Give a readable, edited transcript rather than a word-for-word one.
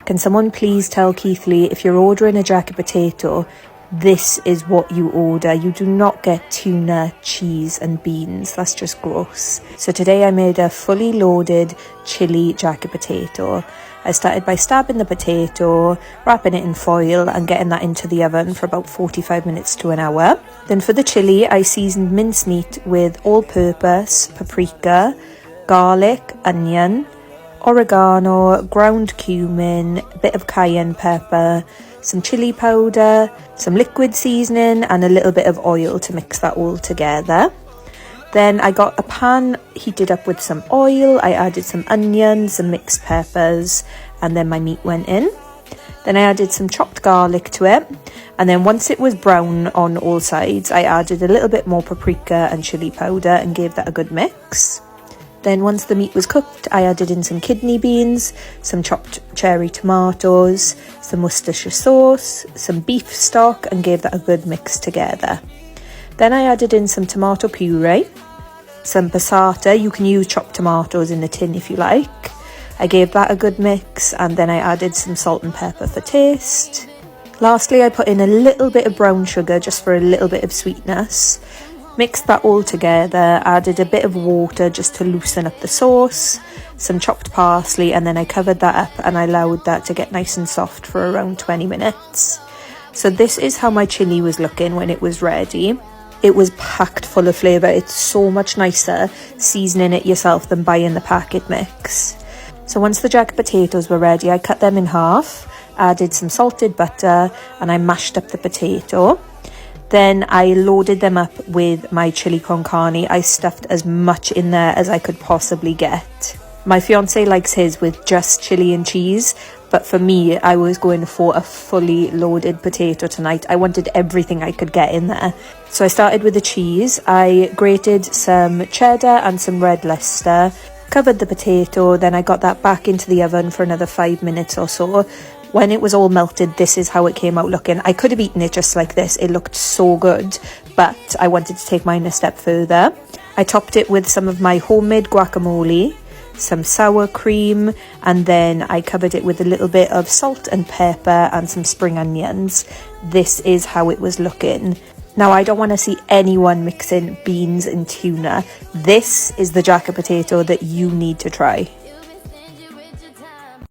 Can someone please tell Keithley, if you're ordering a jacket potato, this is what you order. You do not get tuna, cheese and beans. That's just gross. So today I made a fully loaded chilli jacket potato. I started by stabbing the potato, wrapping it in foil and getting that into the oven for about 45 minutes to an hour. Then for the chilli, I seasoned mincemeat with all-purpose, paprika, garlic, onion, oregano, ground cumin, a bit of cayenne pepper, some chili powder, some liquid seasoning and a little bit of oil to mix that all together. Then I got a pan heated up with some oil. I added some onions, some mixed peppers, and then my meat went in. Then I added some chopped garlic to it. And then once it was brown on all sides, I added a little bit more paprika and chili powder and gave that a good mix. Then once the meat was cooked, I added in some kidney beans, some chopped cherry tomatoes, some Worcestershire sauce, some beef stock and gave that a good mix together. Then I added in some tomato puree, some passata. You can use chopped tomatoes in the tin if you like. I gave that a good mix and then I added some salt and pepper for taste. Lastly, I put in a little bit of brown sugar just for a little bit of sweetness. Mixed that all together, added a bit of water just to loosen up the sauce, some chopped parsley, and then I covered that up and I allowed that to get nice and soft for around 20 minutes. So this is how my chilli was looking when it was ready. It was packed full of flavour. It's so much nicer seasoning it yourself than buying the packet mix. So once the jacket potatoes were ready, I cut them in half, added some salted butter, and I mashed up the potato. Then I loaded them up with my chili con carne. I stuffed as much in there as I could possibly get. My fiance likes his with just chili and cheese, but for me, I was going for a fully loaded potato tonight. I wanted everything I could get in there. So I started with the cheese. I grated some cheddar and some red Leicester, covered the potato, then I got that back into the oven for another 5 minutes or so. When it was all melted, this is how it came out looking. I could have eaten it just like this. It looked so good, but I wanted to take mine a step further. I topped it with some of my homemade guacamole, some sour cream, and then I covered it with a little bit of salt and pepper and some spring onions. This is how it was looking. Now, I don't want to see anyone mixing beans and tuna. This is the jacket potato that you need to try.